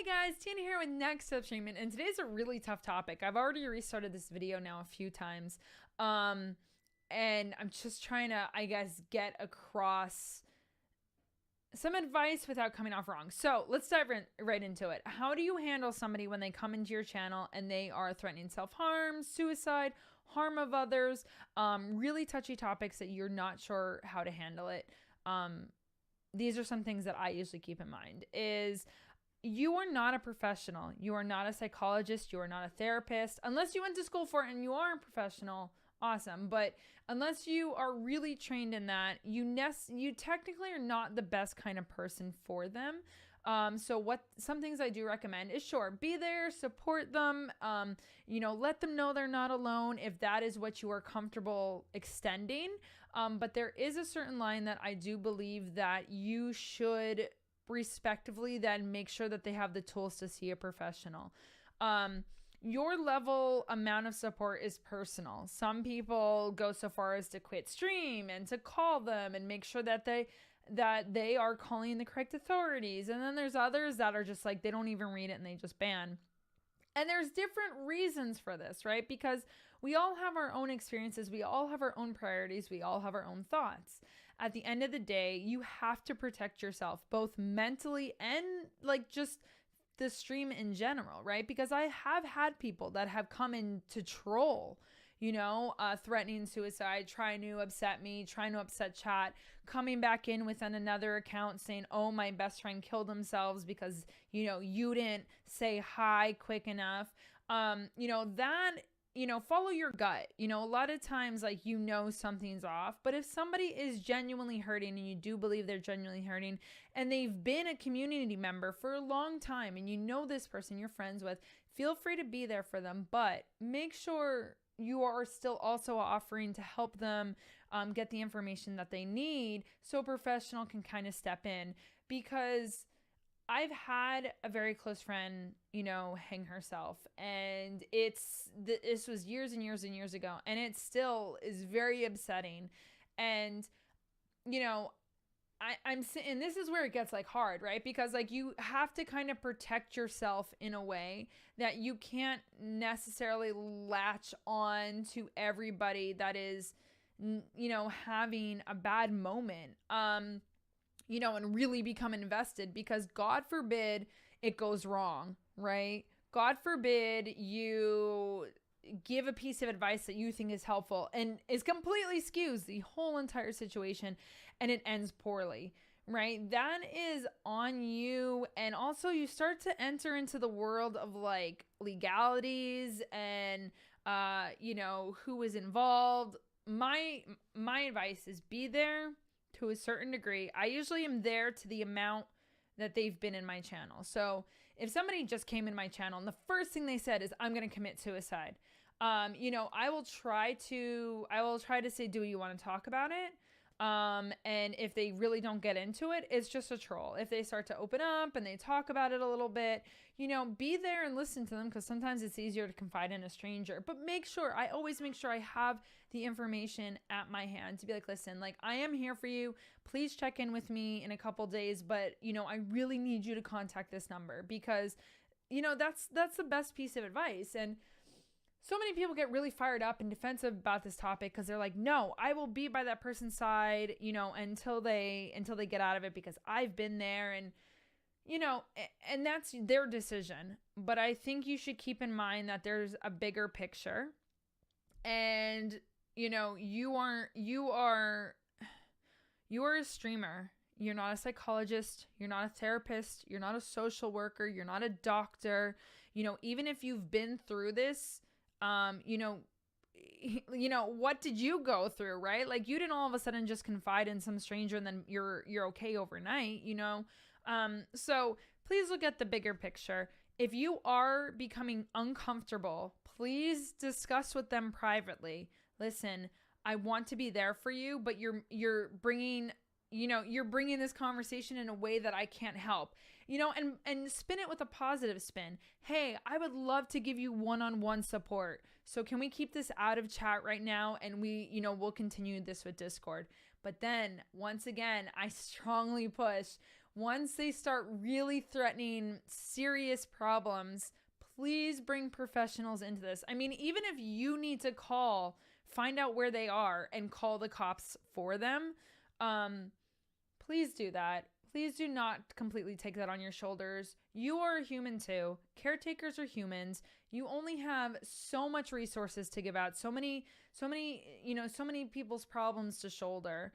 guys, Tina here with Next Step Treatment, and today's a really tough topic. I've already restarted this video now a few times, and I'm just trying to, I guess, get across some advice without coming off wrong. So let's dive right into it. How do you handle somebody when they come into your channel and they are threatening self-harm, suicide, harm of others, really touchy topics that you're not sure how to handle it? These are some things that I usually keep in mind. You are not a professional. You are not a psychologist. You are not a therapist. Unless you went to school for it and you are a professional, awesome. But unless you are really trained in that, you technically are not the best kind of person for them. So some things I do recommend is, sure, be there, support them, let them know they're not alone if that is what you are comfortable extending. But there is a certain line that I do believe that you should respectively then make sure that they have the tools to see a professional. Your level amount of support is personal. Some people go so far as to quit stream and to call them and make sure that they are calling the correct authorities. And then there's others that are just like, they don't even read it and they just ban. And there's different reasons for this, right? Because we all have our own experiences. We all have our own priorities. We all have our own thoughts. At the end of the day, you have to protect yourself, both mentally and like just the stream in general, right? Because I have had people that have come in to troll, threatening suicide, trying to upset me, trying to upset chat, coming back in with another account saying, oh, my best friend killed themselves because, you didn't say hi quick enough. Follow your gut. A lot of times, something's off, but if somebody is genuinely hurting and you do believe they're genuinely hurting and they've been a community member for a long time and this person you're friends with, feel free to be there for them, but make sure you are still also offering to help them get the information that they need so a professional can kind of step in. Because I've had a very close friend, hang herself, and this was years and years and years ago, and it still is very upsetting. And, I'm sitting, this is where it gets hard, right? Because you have to kind of protect yourself in a way that you can't necessarily latch on to everybody that is, having a bad moment. And really become invested, because God forbid it goes wrong, right? God forbid you give a piece of advice that you think is helpful and is completely skews the whole entire situation and it ends poorly, right? That is on you. And also you start to enter into the world of legalities and, who is involved. My advice is be there to a certain degree. I usually am there to the amount that they've been in my channel. So if somebody just came in my channel and the first thing they said is, I'm going to commit suicide, I will try to say, do you want to talk about it? And if they really don't get into it, it's just a troll. If they start to open up and they talk about it a little bit, be there and listen to them, because sometimes it's easier to confide in a stranger. But I always make sure I have the information at my hand to be like, listen, I am here for you. Please check in with me in a couple days, but I really need you to contact this number, because that's the best piece of advice. And so many people get really fired up and defensive about this topic because they're like, no, I will be by that person's side, until they get out of it, because I've been there, and, and that's their decision. But I think you should keep in mind that there's a bigger picture, and, you are a streamer. You're not a psychologist. You're not a therapist. You're not a social worker. You're not a doctor. Even if you've been through this, what did you go through, right? You didn't all of a sudden just confide in some stranger and then you're okay overnight, so please look at the bigger picture. If you are becoming uncomfortable, please discuss with them privately. Listen, I want to be there for you, but you're bringing this conversation in a way that I can't help, and spin it with a positive spin. Hey, I would love to give you one-on-one support. So can we keep this out of chat right now? And we'll continue this with Discord. But then once again, I strongly push, once they start really threatening serious problems, please bring professionals into this. I mean, even if you need to find out where they are and call the cops for them, please do that. Please do not completely take that on your shoulders. You are a human too. Caretakers are humans. You only have so much resources to give out, so many people's problems to shoulder.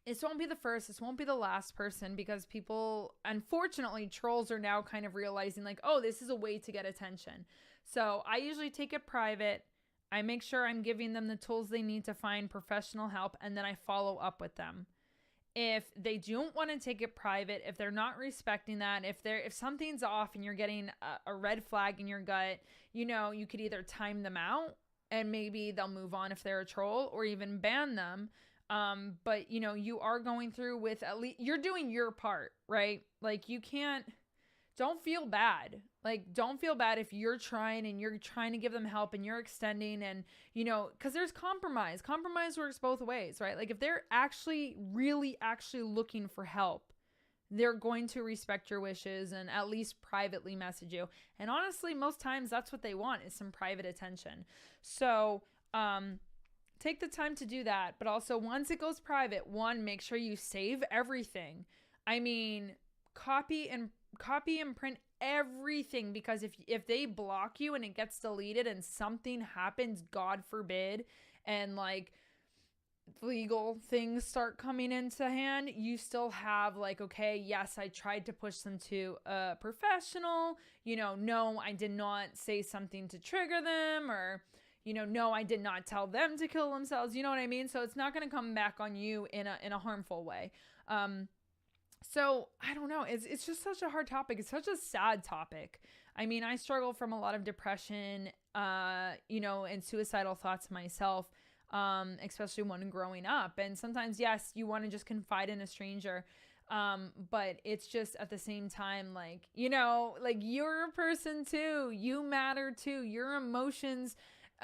This won't be the first, this won't be the last person, because people, unfortunately, trolls are now kind of realizing like, oh, this is a way to get attention. So I usually take it private. I make sure I'm giving them the tools they need to find professional help, and then I follow up with them. If they don't want to take it private, if they're not respecting that, if something's off and you're getting a red flag in your gut, you could either time them out and maybe they'll move on if they're a troll, or even ban them. But you are going through with, at least you're doing your part, right? Like, don't feel bad. Like, don't feel bad if you're trying to give them help and you're extending, and, because there's compromise. Compromise works both ways, right? Like, if they're really looking for help, they're going to respect your wishes and at least privately message you. And honestly, most times that's what they want, is some private attention. So, take the time to do that. But also, once it goes private, make sure you save everything. I mean, copy and print everything, because if they block you and it gets deleted and something happens, God forbid, and like legal things start coming into hand, you still have like, okay, yes, I tried to push them to a professional, no, I did not say something to trigger them, or no, I did not tell them to kill themselves. You know what I mean? So it's not going to come back on you in a harmful way. So I don't know. It's just such a hard topic. It's such a sad topic. I mean, I struggle from a lot of depression, and suicidal thoughts myself, especially when growing up. And sometimes, yes, you want to just confide in a stranger. But it's just at the same time, like, like, you're a person too. You matter too. Your emotions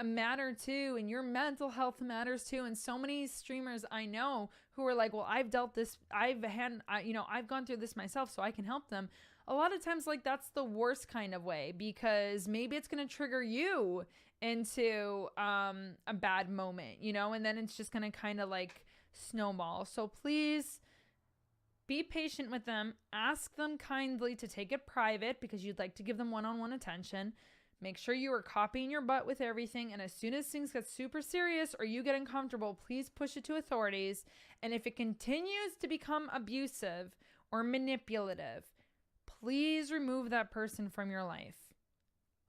matter too, and your mental health matters too. And so many streamers I know who are like, well, I've gone through this myself, so I can help them. A lot of times, like, that's the worst kind of way, because maybe it's going to trigger you into a bad moment, and then it's just going to kind of like snowball. So please be patient with them. Ask them kindly to take it private, because you'd like to give them one-on-one attention. Make sure you are copying your butt with everything. And as soon as things get super serious or you get uncomfortable, please push it to authorities. And if it continues to become abusive or manipulative, please remove that person from your life.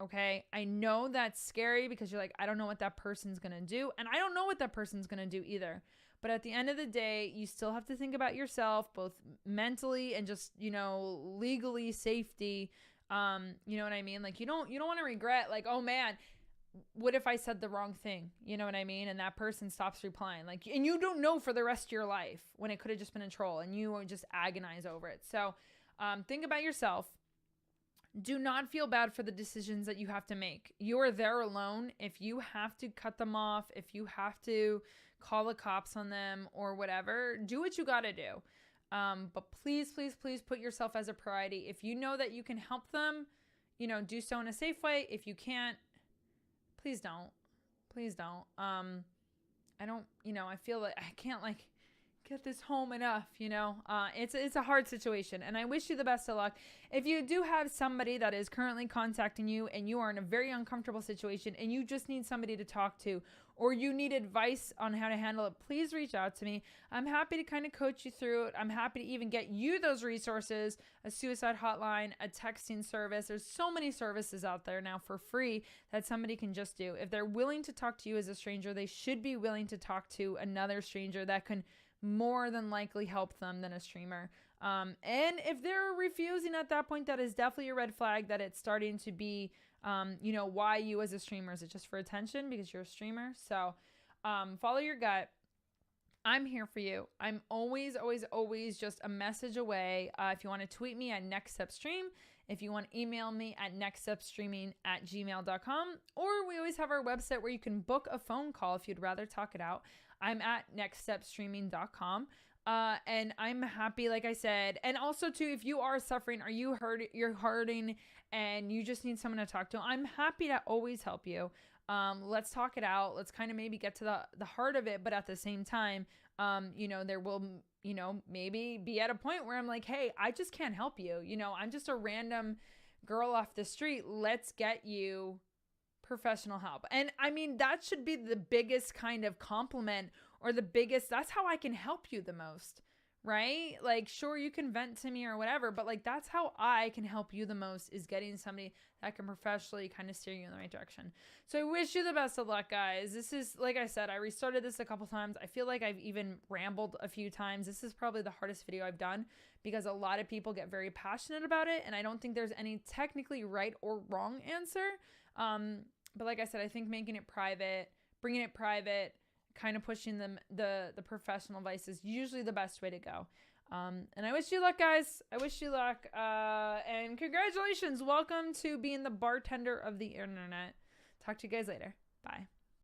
Okay? I know that's scary, because you're like, I don't know what that person's going to do. And I don't know what that person's going to do either. But at the end of the day, you still have to think about yourself, both mentally and just, legally, safety. You know what I mean? Like, you don't want to regret, like, oh man, what if I said the wrong thing? You know what I mean? And that person stops replying, like, and you don't know for the rest of your life, when it could have just been a troll, and you would just agonize over it. So, think about yourself. Do not feel bad for the decisions that you have to make. You are there alone. If you have to cut them off, if you have to call the cops on them or whatever, do what you got to do. But please, please, please put yourself as a priority. If you know that you can help them, do so in a safe way. If you can't, please don't. Please don't. I don't, I feel like I can't like get this home enough, it's a hard situation, and I wish you the best of luck. If you do have somebody that is currently contacting you and you are in a very uncomfortable situation and you just need somebody to talk to, or you need advice on how to handle it, please reach out to me. I'm happy to kind of coach you through it. I'm happy to even get you those resources, a suicide hotline, a texting service. There's so many services out there now for free that somebody can just do. If they're willing to talk to you as a stranger, they should be willing to talk to another stranger that can more than likely help them than a streamer. And if they're refusing at that point, that is definitely a red flag that it's starting to be, why you as a streamer? Is it just for attention because you're a streamer? So follow your gut. I'm here for you. I'm always, always, always just a message away. If you want to tweet me at nextstepstream, if you want to email me at nextstepstreaming@gmail.com, or we always have our website where you can book a phone call if you'd rather talk it out. I'm at nextstepstreaming.com. And I'm happy, like I said. And also too, if you are suffering, are you you're hurting and you just need someone to talk to, I'm happy to always help you. Let's talk it out. Let's kind of maybe get to the heart of it. But at the same time, you know, there will, you know, maybe be at a point where I'm like, hey, I just can't help you. You know, I'm just a random girl off the street. Let's get you professional help. And I mean, that should be the biggest kind of compliment, or the biggest, that's how I can help you the most, right? Like, sure, you can vent to me or whatever, but like, that's how I can help you the most, is getting somebody that can professionally kind of steer you in the right direction. So I wish you the best of luck, guys. This is, like I said, I restarted this a couple times. I feel like I've even rambled a few times. This is probably the hardest video I've done, because a lot of people get very passionate about it, and I don't think there's any technically right or wrong answer. But like I said, I think making it private, bringing it private, kind of pushing the professional advice is usually the best way to go. And I wish you luck, guys. I wish you luck. And congratulations. Welcome to being the bartender of the internet. Talk to you guys later. Bye.